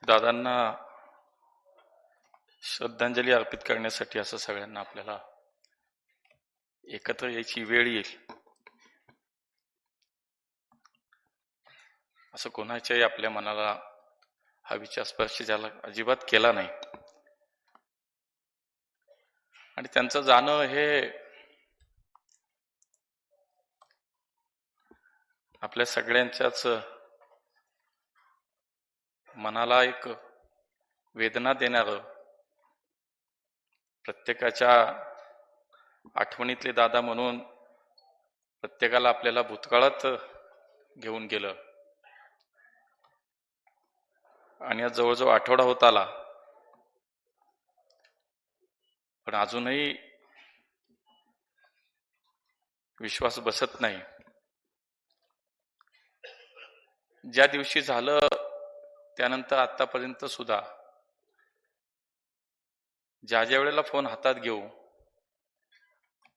दादांना श्रद्धांजली अर्पित करण्यासाठी असं सगळ्यांना आपल्याला एकत्र यायची वेळ येईल असं कोणाच्याही आपल्या मनाला हा विचार स्पर्श झाला अजिबात केला नाही. आणि त्यांचं जाणं हे आपल्या सगळ्यांच्याच मनाला एक वेदना देणारं, प्रत्येकाच्या आठवणीतले दादा म्हणून प्रत्येकाला आपल्याला भूतकाळात घेऊन गेलं. आणि आज जवळजवळ आठवडा होत आला, पण अजूनही विश्वास बसत नाही. ज्या दिवशी झालं त्यानंतर आतापर्यंत सुद्धा ज्या ज्या वेळेला फोन हातात घेऊ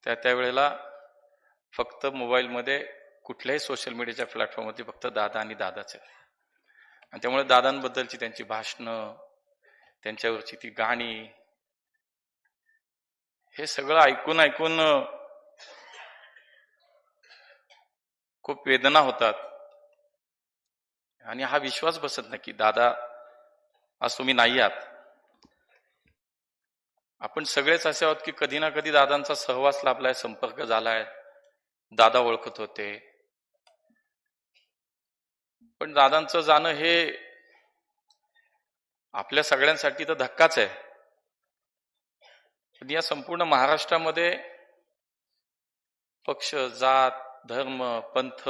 त्या वेळेला फक्त मोबाईलमध्ये कुठल्याही सोशल मीडियाच्या प्लॅटफॉर्मवरती फक्त दादा आणि दादाच आहे. आणि त्यामुळे दादांबद्दलची त्यांची भाषणं, त्यांच्यावरची ती गाणी, हे सगळं ऐकून ऐकून खूप वेदना होतात. आणि हा विश्वास बसत नाही की दादा आज तुम्ही नाही आहात. आपण सगळेच असे आहोत की कधी ना कधी दादांचा सहवास लाभलाय, संपर्क झालाय, दादा ओळखत होते. पण दादांचं जाणं हे आपल्या सगळ्यांसाठी तर धक्काच आहे. पण या संपूर्ण महाराष्ट्रामध्ये पक्ष, जात, धर्म, पंथ,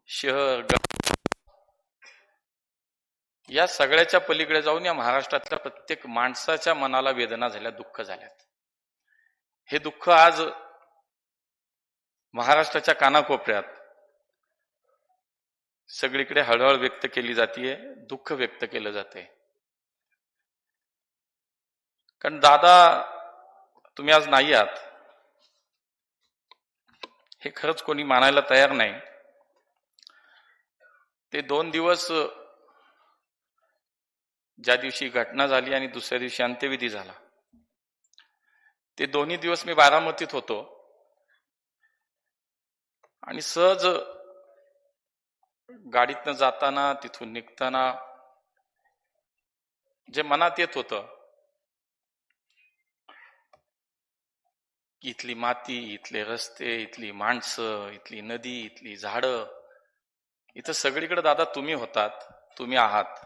शहर, या सगळ्याच्या पलीकडे जाऊन या महाराष्ट्रातल्या प्रत्येक माणसाच्या मनाला वेदना झाल्या, दुःख झाल्यात. हे दुःख आज महाराष्ट्राच्या कानाकोपऱ्यात सगळीकडे हळहळ व्यक्त केली जाते, दुःख व्यक्त केलं जाते. कारण दादा तुम्ही आज नाही आहात हे खरंच कोणी मानायला तयार नाही. ते 2 दिवस ज्या दिवशी घटना झाली आणि दुसऱ्या दिवशी अंत्यविधी झाला, ते दोन्ही दिवस मी बारामतीत होतो. आणि सहज गाडीतनं जाताना, तिथून निघताना जे मनात येत होतं की इथली माती, इथले रस्ते, इथली माणसं, इथली नदी, इथली झाडं, इथं सगळीकडे दादा तुम्ही होतात, तुम्ही आहात,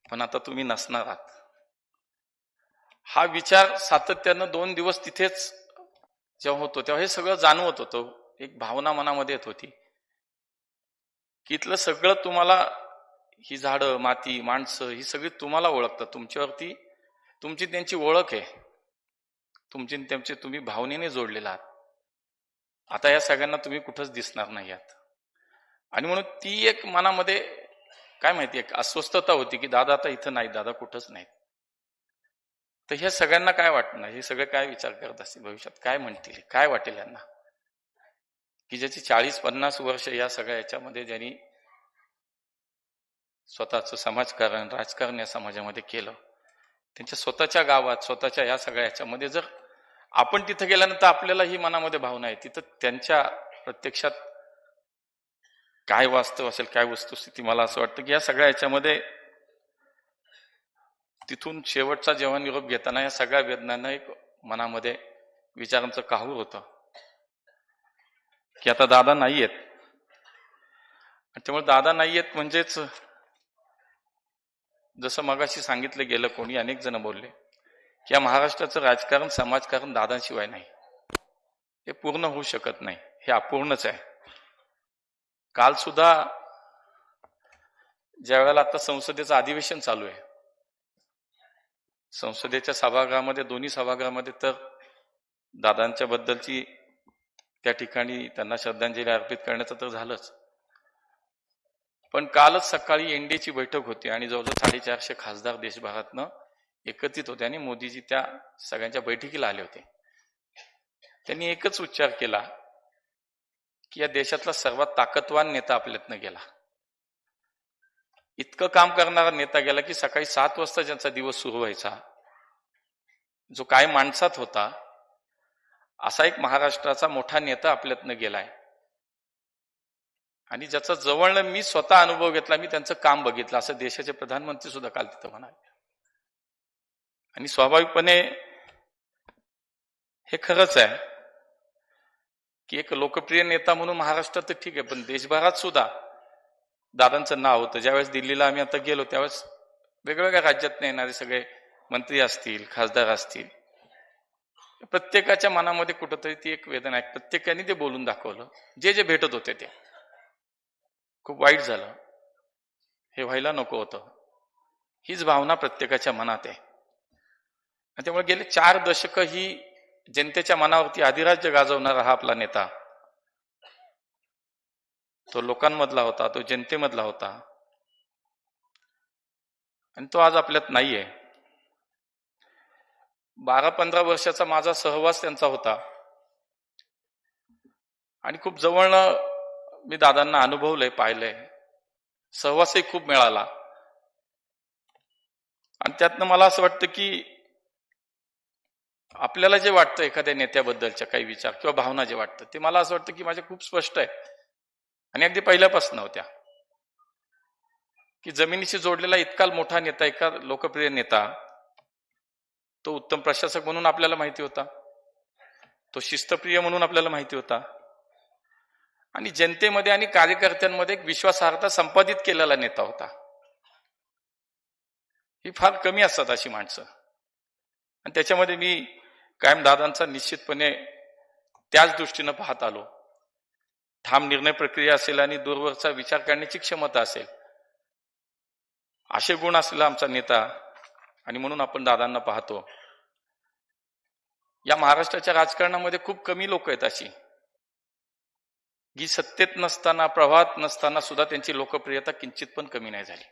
पण आता तुम्ही नसणार आहात. हा विचार सातत्यानं 2 दिवस तिथेच जेव्हा होतो तेव्हा हे सगळं जाणवत होतं. एक भावना मनामध्ये येत होती की इथलं सगळं तुम्हाला, ही झाडं, माती, माणसं, ही सगळी तुम्हाला ओळखतात, तुमच्यावरती तुमची त्यांची ओळख आहे, तुमची त्यांची तुम्ही भावनेने जोडलेला आहात. आता या सगळ्यांना तुम्ही कुठंच दिसणार नाही आहात. आणि म्हणून ती एक मनामध्ये काय माहिती एक अस्वस्थता होती की दादा आता इथं नाही, दादा कुठंच नाहीत. तर ह्या सगळ्यांना काय वाटणार, हे सगळे काय विचार करत असतील, भविष्यात काय म्हणतील, काय वाटेल यांना, की ज्याची 40-50 वर्ष या सगळ्या याच्यामध्ये ज्यांनी स्वतःचं समाजकारण, राजकारण या समाजामध्ये केलं, त्यांच्या स्वतःच्या गावात, स्वतःच्या या सगळ्या याच्यामध्ये जर आपण तिथं गेल्यानंतर आपल्याला ही मनामध्ये भावना आहे, तिथं त्यांच्या प्रत्यक्षात काय वास्तव असेल, काय वस्तुस्थिती, मला असं वाटतं की या सगळ्या याच्यामध्ये तिथून शेवटचा जेव्हा निरोप घेताना या सगळ्या वेदनांना एक मनामध्ये विचारांचं काहूर होतं की आता दादा नाही आहेत. त्यामुळे दादा नाही आहेत म्हणजेच जसं मगाशी सांगितलं गेलं, कोणी अनेक जण बोलले की या महाराष्ट्राचं राजकारण, समाजकारण दादांशिवाय नाही, हे पूर्ण होऊ शकत नाही, हे अपूर्णच आहे. काल सुद्धा ज्या वेळेला आता संसदेचं अधिवेशन चालू आहे, संसदेच्या सभागृहामध्ये, दोन्ही सभागृहामध्ये तर दादांच्या बद्दलची त्या ठिकाणी त्यांना श्रद्धांजली अर्पित करण्याचं तर झालंच, पण कालच सकाळी एनडीएची बैठक होती आणि जवळजवळ 450 खासदार देशभरातनं एकत्रित होते आणि मोदीजी त्या सगळ्यांच्या बैठकीला आले होते. त्यांनी एकच उच्चार केला की या देशातला सर्वात ताकदवान नेता आपल्यातनं गेला. इतकं काम करणारा नेता गेला की सकाळी 7 वाजता ज्यांचा दिवस सुरू व्हायचा, जो काय माणसात होता, असा एक महाराष्ट्राचा मोठा नेता आपल्यातनं गेलाय. आणि ज्याचा जवळनं मी स्वतः अनुभव घेतला, मी त्यांचं काम बघितलं, असं देशाचे प्रधानमंत्री सुद्धा काल तिथं म्हणाले. आणि स्वाभाविकपणे हे खरंच आहे की एक लोकप्रिय नेता म्हणून महाराष्ट्रात तर ठीक आहे, पण देशभरात सुद्धा दादांचं नाव होतं. ज्यावेळेस दिल्लीला आम्ही आता गेलो त्यावेळेस वेगवेगळ्या राज्यात येणारे सगळे मंत्री असतील, खासदार असतील, प्रत्येकाच्या मनामध्ये कुठंतरी ती एक वेदना आहे. प्रत्येकाने ते बोलून दाखवलं. जे जे भेटत होते ते खूप वाईट झालं, हे व्हायला नको होतं, हीच भावना प्रत्येकाच्या मनात आहे. आणि त्यामुळे गेले 4 दशक ही जनतेच्या मनावरती अधिराज्य गाजवणारा हा आपला नेता, तो लोकांमधला होता, तो जनतेमधला होता, आणि तो आज आपल्यात नाहीये. 12-15 वर्षाचा माझा सहवास त्यांचा होता आणि खूप जवळनं मी दादांना अनुभवलंय, पाहिलंय, सहवासही खूप मिळाला. आणि त्यातनं मला असं वाटतं की आपल्याला जे वाटतं एखाद्या नेत्याबद्दलच्या काही विचार किंवा भावना जे वाटतं ते मला असं वाटतं की माझ्या खूप स्पष्ट आहे आणि अगदी पहिल्यापासून होत्या. की जमिनीशी जोडलेला इतका मोठा नेता, इतका लोकप्रिय नेता, तो उत्तम प्रशासक म्हणून आपल्याला माहिती होता, तो शिस्तप्रिय म्हणून आपल्याला माहिती होता, आणि जनतेमध्ये आणि कार्यकर्त्यांमध्ये एक विश्वासार्हता संपादित केलेला नेता होता. ही फार कमी असतात अशी माणसं. आणि त्याच्यामध्ये मी कायम दादांचा निश्चितपणे त्याच दृष्टीनं पाहत आलो. ठाम निर्णय प्रक्रिया असेल आणि दूरवरचा विचार करण्याची क्षमता असेल, असे गुण असलेला आमचा नेता, आणि म्हणून आपण दादांना पाहतो. या महाराष्ट्राच्या राजकारणामध्ये खूप कमी लोक आहेत अशी की सत्तेत नसताना, प्रवाहात नसताना सुद्धा त्यांची लोकप्रियता किंचित पण कमी नाही झाली.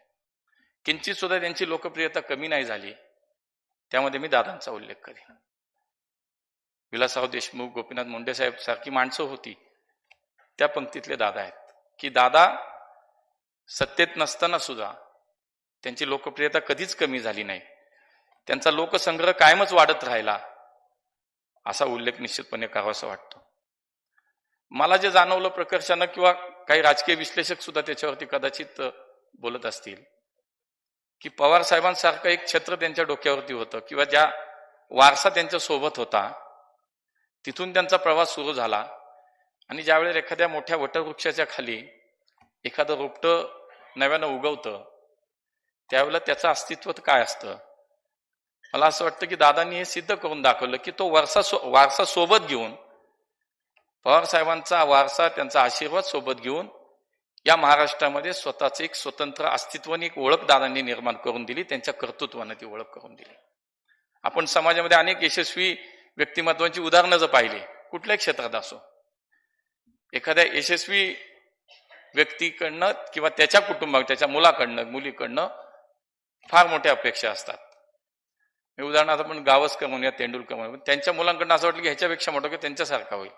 किंचित सुद्धा त्यांची लोकप्रियता कमी नाही झाली. त्यामध्ये मी दादांचा उल्लेख करेन. विलासराव देशमुख, गोपीनाथ मुंडे साहेब सारखी माणसं होती, त्या पंक्तीतले दादा आहेत की दादा सत्तेत नसताना सुद्धा त्यांची लोकप्रियता कधीच कमी झाली नाही. त्यांचा लोकसंग्रह कायमच वाढत राहिला, असा उल्लेख निश्चितपणे करावासा वाटतो. मला जे जाणवलं प्रकर्षानं, किंवा काही राजकीय विश्लेषक सुद्धा त्याच्यावरती कदाचित बोलत असतील, की पवार साहेबांसारखं एक छत्र त्यांच्या डोक्यावरती होतं, किंवा ज्या वारसा त्यांच्या सोबत होता तिथून त्यांचा प्रवास सुरू झाला. आणि ज्यावेळेस एखाद्या मोठ्या वटवृक्षाच्या खाली एखादं रोपटं नव्यानं उगवतं, त्यावेळेला त्याचं अस्तित्व काय असतं, मला असं वाटतं की दादांनी हे सिद्ध करून दाखवलं की तो वारसा सोबत घेऊन, पवार साहेबांचा वारसा, त्यांचा आशीर्वाद सोबत घेऊन या महाराष्ट्रामध्ये स्वतःच एक स्वतंत्र अस्तित्वाने एक ओळख दादांनी निर्माण करून दिली. त्यांच्या कर्तृत्वाने ती ओळख करून दिली. आपण समाजामध्ये अनेक यशस्वी व्यक्तिमत्वांची उदाहरणं जर पाहिली, कुठल्याही क्षेत्रात असो, एखाद्या यशस्वी व्यक्तीकडनं किंवा त्याच्या कुटुंबात, त्याच्या मुलाकडनं, मुलीकडनं फार मोठ्या अपेक्षा असतात. मी उदाहरणार्थ आपण गावस्कर म्हणूया, तेंडुलकर म्हणूया, त्यांच्या मुलांकडनं असं वाटलं की ह्याच्यापेक्षा मोठं की त्यांच्यासारखा होईल.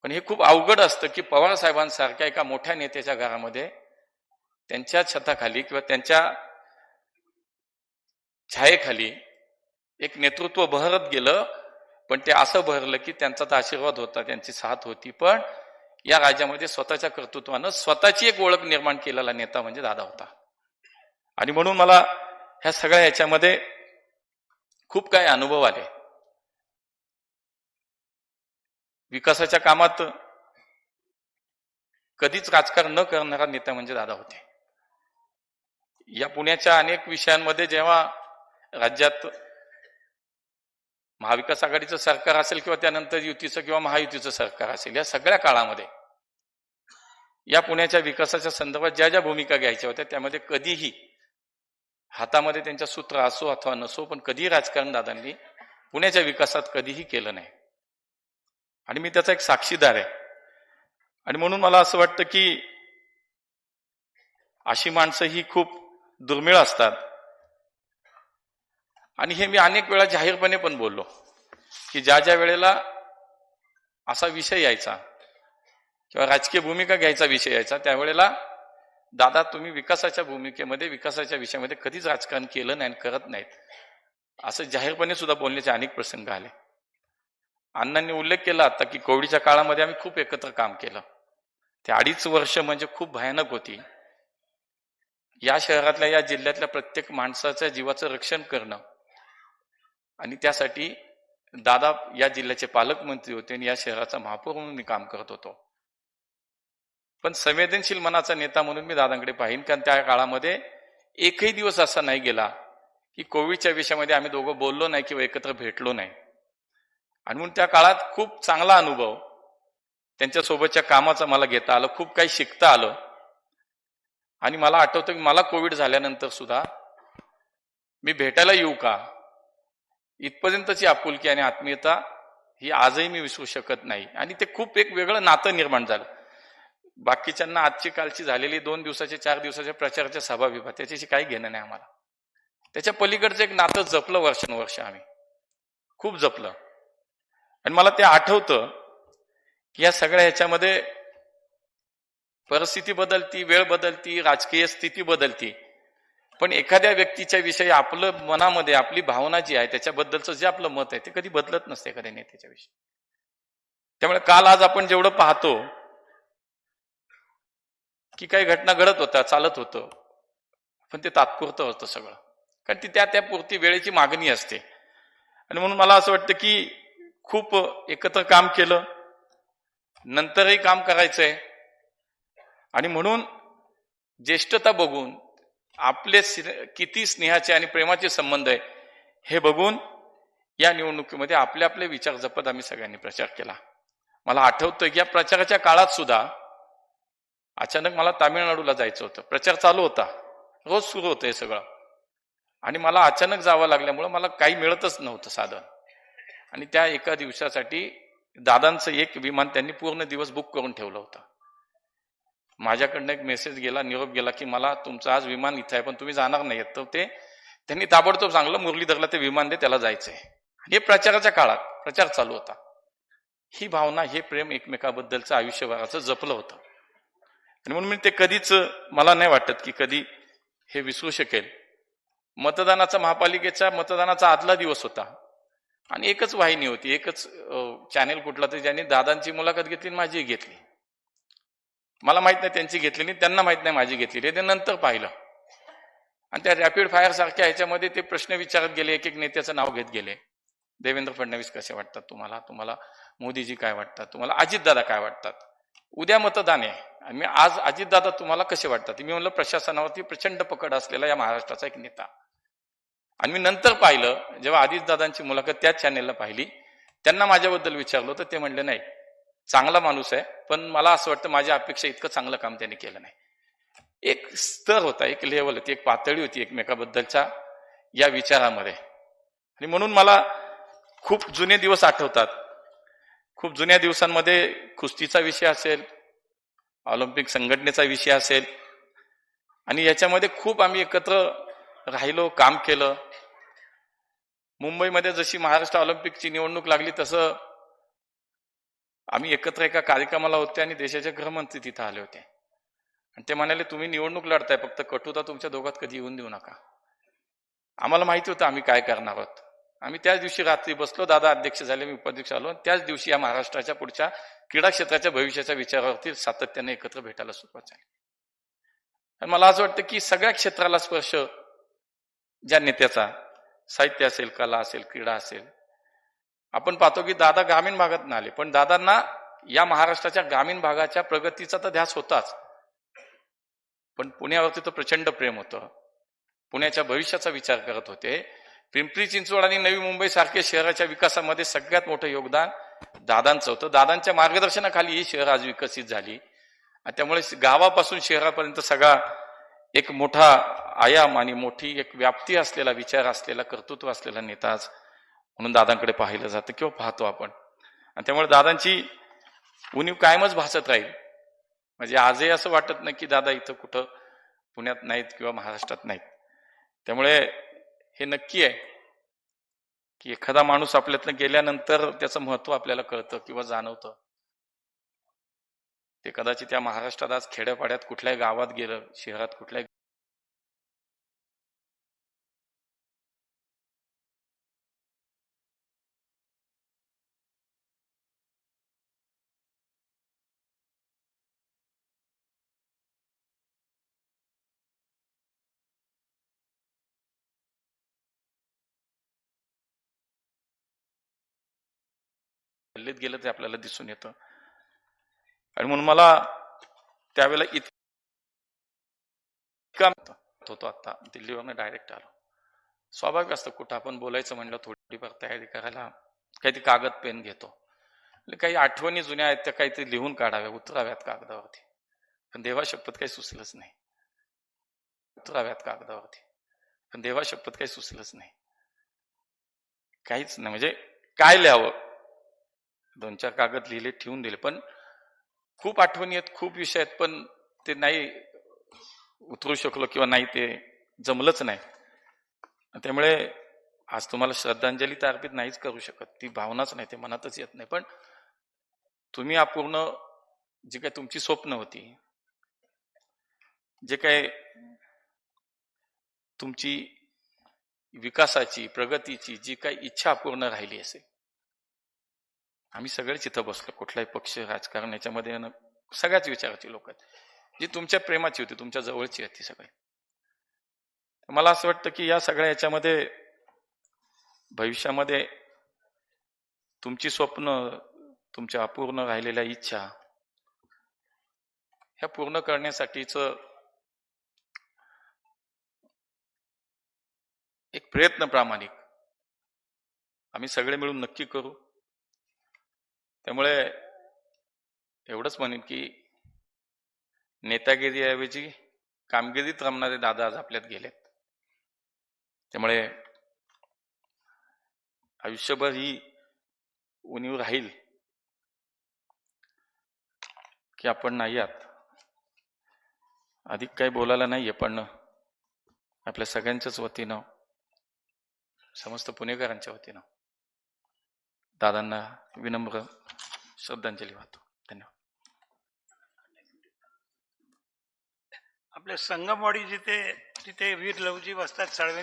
पण हे खूप अवघड असतं की पवार साहेबांसारख्या एका मोठ्या नेत्याच्या घरामध्ये, त्यांच्या छताखाली किंवा त्यांच्या छायेखाली एक नेतृत्व बहरत गेलं. पण ते असं बहरलं की त्यांचा तर आशीर्वाद होता, त्यांची साथ होती, पण या राज्यामध्ये स्वतःच्या कर्तृत्वानं स्वतःची एक ओळख निर्माण केलेला नेता म्हणजे दादा होता. आणि म्हणून मला ह्या सगळ्या ह्याच्यामध्ये खूप काही अनुभव आले. विकासाच्या कामात कधीच राजकारण न करणारा नेता म्हणजे दादा होते. या पुण्याच्या अनेक विषयांमध्ये जेव्हा राज्यात महाविकास आघाडीचं सरकार असेल किंवा त्यानंतर युतीचं किंवा महायुतीचं सरकार असेल, या सगळ्या काळामध्ये या पुण्याच्या विकासाच्या संदर्भात ज्या ज्या भूमिका घ्यायच्या होत्या, त्यामध्ये कधीही हातामध्ये त्यांच्या सूत्र असो अथवा नसो, पण कधीही राजकारण दादांनी पुण्याच्या विकासात कधीही केलं नाही. आणि मी त्याचा एक साक्षीदार आहे. आणि म्हणून मला असं वाटतं की अशी माणसं ही खूप दुर्मिळ असतात. आणि हे मी अनेक वेळा जाहीरपणे पण बोललो की ज्या ज्या वेळेला असा विषय यायचा किंवा राजकीय भूमिका घ्यायचा विषय यायचा, त्यावेळेला दादा तुम्ही विकासाच्या भूमिकेमध्ये, विकासाच्या विषयामध्ये कधीच राजकारण केलं नाही आणि करत नाहीत, असं जाहीरपणे सुद्धा बोलण्याचे अनेक प्रसंग आले. अण्णांनी उल्लेख केला आता की कोविडच्या काळामध्ये आम्ही खूप एकत्र काम केलं. ते 2.5 वर्ष म्हणजे खूप भयानक होती. या शहरातल्या, या जिल्ह्यातल्या प्रत्येक माणसाच्या जीवाचं रक्षण करणं, आणि त्यासाठी दादा या जिल्ह्याचे पालकमंत्री होते आणि या शहराचा महापौर म्हणून मी काम करत होतो. पण संवेदनशील मनाचा नेता म्हणून मी दादांकडे पाहिन, कारण त्या काळामध्ये एकही दिवस असा नाही गेला की कोविडच्या विषयामध्ये आम्ही दोघं बोललो नाही किंवा एकत्र भेटलो नाही. आणि म्हणून त्या काळात खूप चांगला अनुभव त्यांच्या सोबतच्या कामाचा मला घेता आलं, खूप काही शिकता आलं. आणि मला आठवतं की मला कोविड झाल्यानंतर सुद्धा मी भेटायला येऊ का, इथपर्यंतची आपुलकी आणि आत्मीयता ही आजही मी विसरू शकत नाही. आणि ते खूप एक वेगळं नातं निर्माण झालं. बाकीच्यांना आजची कालची झालेली 2 दिवसाच्या 4 दिवसाच्या प्रचाराच्या सभा विभा त्याच्याशी काही घेणं नाही आम्हाला. त्याच्या पलीकडचं एक नातं जपलं वर्षानुवर्ष, आम्ही खूप जपलं. आणि मला ते आठवतं की या सगळ्या ह्याच्यामध्ये परिस्थिती बदलती, वेळ बदलती, राजकीय स्थिती बदलती, पण एखाद्या व्यक्तीच्या विषयी आपलं मनामध्ये आपली भावना जी आहे त्याच्याबद्दलचं जे आपलं मत आहे ते कधी बदलत नसते एखाद्या नेत्याच्या विषयी. त्यामुळे काल आज आपण जेवढं पाहतो की काही घटना घडत होत्या, चालत होतं, पण ते तात्पुरतं होतं सगळं, कारण ती त्यापुरती वेळेची मागणी असते. आणि म्हणून मला असं वाटतं की खूप एकत्र काम केलं, नंतरही काम करायचंय. आणि म्हणून ज्येष्ठता बघून आपले किती स्नेहाचे आणि प्रेमाचे संबंध आहे हे बघून या निवडणुकीमध्ये आपले आपले विचार जपत आम्ही सगळ्यांनी प्रचार केला. मला आठवतं की या प्रचाराच्या काळात सुद्धा अचानक मला तामिळनाडूला जायचं होतं. प्रचार चालू होता, रोज सुरू होतं हे सगळं, आणि मला अचानक जावं लागल्यामुळं मला काही मिळतच नव्हतं साधन. आणि त्या एका दिवसासाठी दादांचं एक विमान त्यांनी पूर्ण दिवस बुक करून ठेवलं होतं. माझ्याकडनं एक मेसेज गेला, निरोप गेला की मला तुमचं आज विमान इथं आहे पण तुम्ही जाणार नाही. तर ते त्यांनी ताबडतोब सांगलं मुरलीधरला ते विमान दे, त्याला जायचंय. हे प्रचाराच्या काळात प्रचार चालू होता. ही भावना, हे प्रेम एकमेकाबद्दलचं आयुष्यभराचं जपलं होतं. आणि म्हणून मी ते कधीच, मला नाही वाटत की कधी हे विसरू शकेल. मतदानाचा, महापालिकेच्या मतदानाचा आदला दिवस होता आणि एकच वाहिनी होती, एकच चॅनेल कुठला तरी, ज्यांनी दादांची मुलाखत घेतली आणि माझी घेतली. मला माहित नाही त्यांची घेतली नाही, त्यांना माहित नाही माझी घेतली, ते नंतर पाहिलं. आणि त्या रॅपिड फायर सारख्या ह्याच्यामध्ये ते प्रश्न विचारत गेले, एक एक नेत्याचं नाव घेत गेले. देवेंद्र फडणवीस कसे वाटतात तुम्हाला, तुम्हाला मोदीजी काय वाटतात, तुम्हाला अजितदादा काय वाटतात, उद्या मतदान आहे आणि मी आज अजितदादा तुम्हाला कसे वाटतात. मी म्हणलं प्रशासनावरती प्रचंड पकड असलेला या महाराष्ट्राचा एक नेता. आणि मी नंतर पाहिलं, जेव्हा अजितदादांची मुलाखत त्या चॅनेलला पाहिली, त्यांना माझ्याबद्दल विचारलं तर ते म्हणले नाही, चांगला माणूस आहे पण मला असं वाटतं माझ्या अपेक्षा इतकं चांगलं काम त्यांनी केलं नाही. एक स्तर होता, एक लेवल होती, एक पातळी होती एकमेकाबद्दलच्या या विचारामध्ये. आणि म्हणून मला खूप जुने दिवस आठवतात. खूप जुन्या दिवसांमध्ये कुस्तीचा विषय असेल, ऑलिम्पिक संघटनेचा विषय असेल, आणि याच्यामध्ये खूप आम्ही एकत्र राहिलो, काम केलं. मुंबईमध्ये जशी महाराष्ट्र ऑलिम्पिकची निवडणूक लागली तसं आम्ही एकत्र एका कार्यक्रमाला होते आणि देशाचे गृहमंत्री तिथं आले होते. आणि ते म्हणाले तुम्ही निवडणूक लढताय, फक्त कटुता तुमच्या दोघात कधी येऊन देऊ नका. आम्हाला माहिती होतं आम्ही काय करणार आहोत. आम्ही त्याच दिवशी रात्री बसलो, दादा अध्यक्ष झाले, मी उपाध्यक्ष आलो, त्याच दिवशी या महाराष्ट्राच्या पुढच्या क्रीडा क्षेत्राच्या भविष्याच्या विचारावरती सातत्याने एकत्र भेटायला सुरुवात झाली. आणि मला असं वाटतं की सगळ्या क्षेत्राला स्पर्श ज्या नेत्याचा, साहित्य असेल, कला असेल, क्रीडा असेल, आपण पाहतो की दादा ग्रामीण भागात आले, पण दादांना या महाराष्ट्राच्या ग्रामीण भागाच्या प्रगतीचा तर ध्यास होताच, पण पुण्यावरती तर प्रचंड प्रेम होतं. पुण्याच्या भविष्याचा विचार करत होते. पिंपरी चिंचवड आणि नवी मुंबई सारख्या शहराच्या विकासामध्ये सगळ्यात मोठं योगदान दादांचं होतं. दादांच्या मार्गदर्शनाखाली ही शहर आज विकसित झाली. त्यामुळे गावापासून शहरापर्यंत सगळा एक मोठा आयाम आणि मोठी एक व्याप्ती असलेला, विचार असलेला, कर्तृत्व असलेला नेता आज म्हणून दादांकडे पाहिलं जातं किंवा पाहतो आपण. आणि त्यामुळे दादांची उणीव कायमच भासत राहील. म्हणजे आजही असं वाटत नाही की दादा इथं कुठं पुण्यात नाहीत किंवा महाराष्ट्रात नाहीत. त्यामुळे हे नक्की आहे की एखादा माणूस आपल्यातनं गेल्यानंतर त्याचं महत्व आपल्याला कळतं किंवा जाणवतं. ते कदाचित त्या महाराष्ट्रात आज खेड्यापाड्यात कुठल्याही गावात गेलं, शहरात कुठल्याही गल्लीत गेलं ते आपल्याला दिसून येतं. आणि म्हणून मला त्यावेळेला इतका होतो, आता दिल्लीवरनं डायरेक्ट आलो. स्वाभाविक असतं, कुठं आपण बोलायचं म्हणलं थोडीफार तयारी करायला काही कागद पेन घेतो. काही आठवणी जुन्या आहेत त्या काहीतरी लिहून काढाव्या, उतराव्यात कागदावरती. पण देवा शपथ काही सुचलंच नाही. उतराव्यात कागदावरती, पण देवा शपथ काही सुचलंच नाही. काहीच नाही. म्हणजे काय लिहावं, 2-4 कागद लिहिले, ठेवून दिले. पण खूप आठवणी आहेत, खूप विषय आहेत, पण ते नाही उतरू शकलो किंवा नाही ते जमलंच नाही. त्यामुळे आज तुम्हाला श्रद्धांजली तर अर्पित नाहीच करू शकत, ती भावनाच नाही, ते मनातच येत नाही. पण तुम्ही अपूर्ण जी काही तुमची स्वप्न होती, जे काय तुमची विकासाची, प्रगतीची जी काही इच्छा अपूर्ण राहिली असेल, आम्ही सगळेच इथं बसलो, कुठलाही पक्ष, राजकारण याच्यामध्ये सगळ्याच विचाराची लोक आहेत, जी तुमच्या प्रेमाची होती, तुमच्या जवळची होती सगळे. मला असं वाटतं की या सगळ्या याच्यामध्ये भविष्यामध्ये तुमची स्वप्न, तुमच्या अपूर्ण राहिलेल्या इच्छा ह्या पूर्ण करण्यासाठीच एक प्रयत्न प्रामाणिक आम्ही सगळे मिळून नक्की करू. त्यामुळे एवढंच म्हणेन की नेतागिरीऐवजी कामगिरीत रमणारे दादा आज आपल्यात गेलेत. त्यामुळे आयुष्यभर ही उणीव राहील की आपण नाही आहात. अधिक काही बोलायला नाहीये, पण आपल्या सगळ्यांच्याच वतीनं, समस्त पुणेकरांच्या वतीनं दादांना विनम्र श्रद्धांजली वाहतो. धन्यवाद. आपल्या संगमवाडी जिथे तिथे वीर लवजी वसतात, साळवे